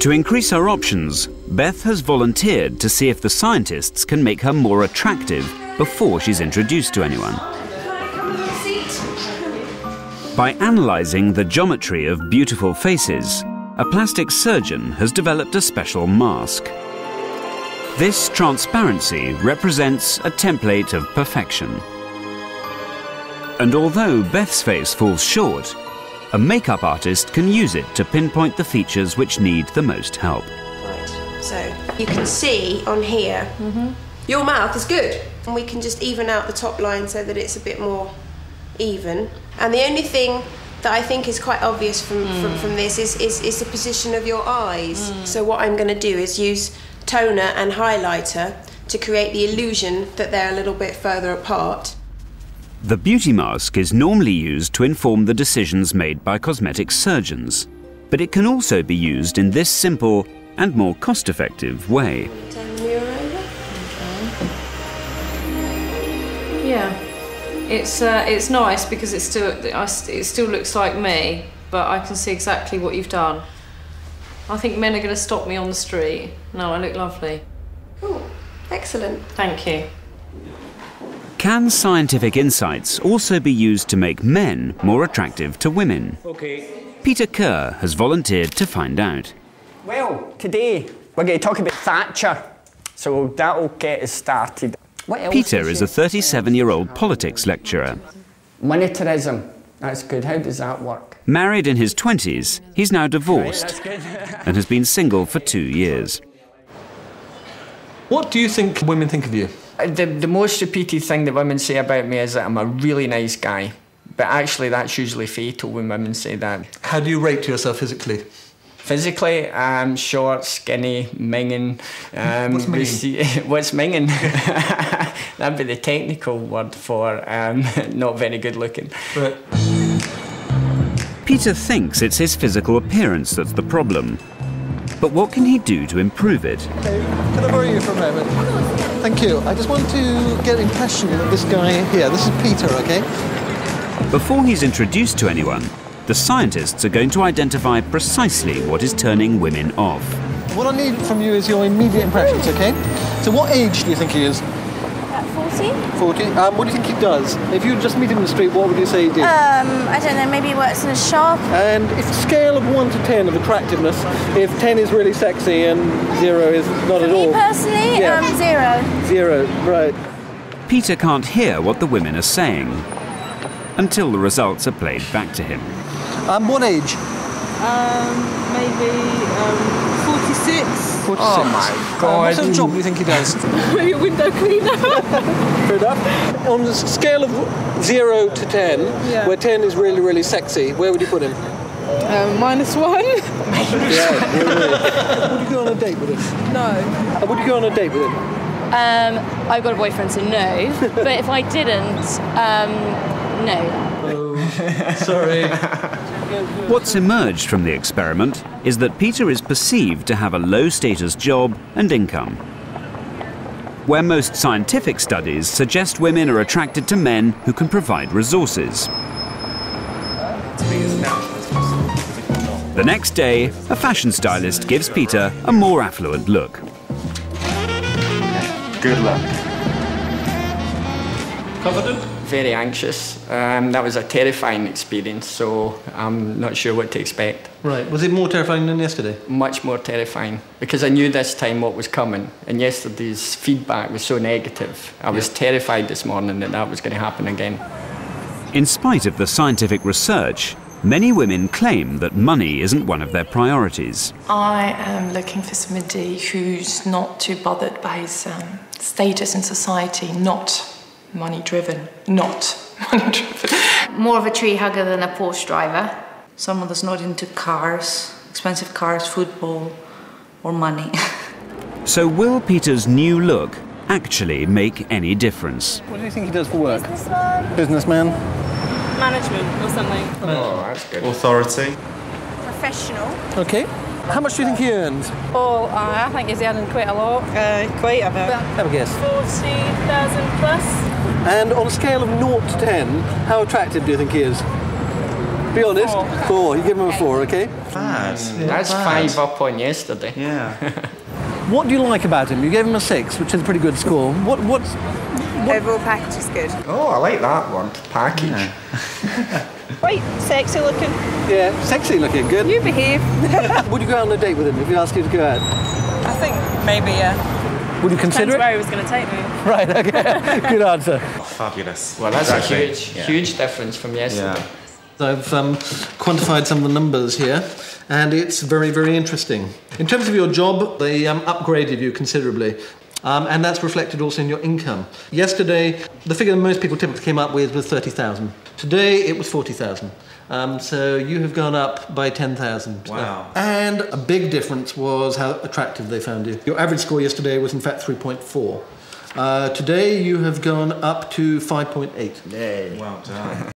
To increase her options, Beth has volunteered to see if the scientists can make her more attractive before she's introduced to anyone. By analysing the geometry of beautiful faces, a plastic surgeon has developed a special mask. This transparency represents a template of perfection. And although Beth's face falls short, a makeup artist can use it to pinpoint the features which need the most help. Right, so you can see on here, your mouth is good. And we can just even out the top line so that it's a bit more even. And the only thing that I think is quite obvious from this is the position of your eyes. So what I'm going to do is use toner and highlighter to create the illusion that they're a little bit further apart. The beauty mask is normally used to inform the decisions made by cosmetic surgeons, but it can also be used in this simple and more cost-effective way. Turn the mirror over. Okay. Yeah, it's nice because it still looks like me, but I can see exactly what you've done. I think men are going to stop me on the street. No, I look lovely. Cool, excellent. Thank you. Can scientific insights also be used to make men more attractive to women? Okay. Peter Kerr has volunteered to find out. Well, today we're going to talk about Thatcher, so that'll get us started. What else Peter is a 37-year-old politics lecturer. Monetarism, that's good. How does that work? Married in his 20s, he's now divorced and has been single for 2 years. What do you think women think of you? The most repeated thing that women say about me is that I'm a really nice guy. But actually, that's usually fatal when women say that. How do you rate yourself physically? Physically, short, skinny, minging. What's minging? What's minging? That'd be the technical word for not very good looking. Right. Peter thinks it's his physical appearance that's the problem. But what can he do to improve it? Okay, can I borrow you for a moment? Thank you. I just want to get an impression of this guy here. This is Peter, okay? Before he's introduced to anyone, the scientists are going to identify precisely what is turning women off. What I need from you is your immediate impressions, okay? So what age do you think he is? 40. 40. What do you think he does? If you just meet him in the street, what would you say he did? I don't know, maybe he works in a shop. And if scale of 1 to 10 of attractiveness, if 10 is really sexy and 0 is not at all. Me personally, yeah. 0. 0, right. Peter can't hear what the women are saying until the results are played back to him. What age? Maybe 46. 46. Oh my God. What sort of job do you think he does? Maybe a window cleaner. Fair enough. On the scale of 0 to 10, yeah, where 10 is really, really sexy, where would you put him? -1. Yeah, really. Would you go on a date with him? No. Would you go on a date with him? I've got a boyfriend, so no. But if I didn't, no. Oh, sorry. What's emerged from the experiment is that Peter is perceived to have a low-status job and income, where most scientific studies suggest women are attracted to men who can provide resources. The next day, a fashion stylist gives Peter a more affluent look. Good luck. Confident? Very anxious. That was a terrifying experience, so I'm not sure what to expect. Right. Was it more terrifying than yesterday? Much more terrifying, because I knew this time what was coming, and yesterday's feedback was so negative. I was terrified this morning that that was going to happen again. In spite of the scientific research, many women claim that money isn't one of their priorities. I am looking for somebody who's not too bothered by his status in society, not money-driven, not money-driven. More of a tree hugger than a Porsche driver. Someone that's not into cars, expensive cars, football, or money. So will Peter's new look actually make any difference? What do you think he does for work? Businessman. Businessman. Management or something. Oh, that's good. Authority. Professional. Okay. How much do you think he earns? Oh, I think he's earning quite a lot. Quite a bit. Have a guess. 40,000 plus. And on a scale of 0 to 10, how attractive do you think he is? Be honest. 4. You give him a 4, okay? bad. That's 5 up on yesterday. Yeah. What do you like about him? You gave him a 6, which is a pretty good score. What's overall package is good. Oh, I like that one. Package. Yeah. Quite sexy looking. Yeah, sexy looking, good. You behave. Would you go out on a date with him if he asked you to go out? I think maybe, yeah. Would you consider Depends it? where he was going to take me. Right, okay. Good answer. Oh, fabulous. Well, that's Exactly. a huge difference from yesterday. Yeah. I've quantified some of the numbers here, and it's very, very interesting. In terms of your job, they upgraded you considerably. And that's reflected also in your income. Yesterday, the figure most people typically came up with was 30,000. Today, it was 40,000. So you have gone up by 10,000. Wow. And a big difference was how attractive they found you. Your average score yesterday was in fact 3.4. Today, you have gone up to 5.8. Well done.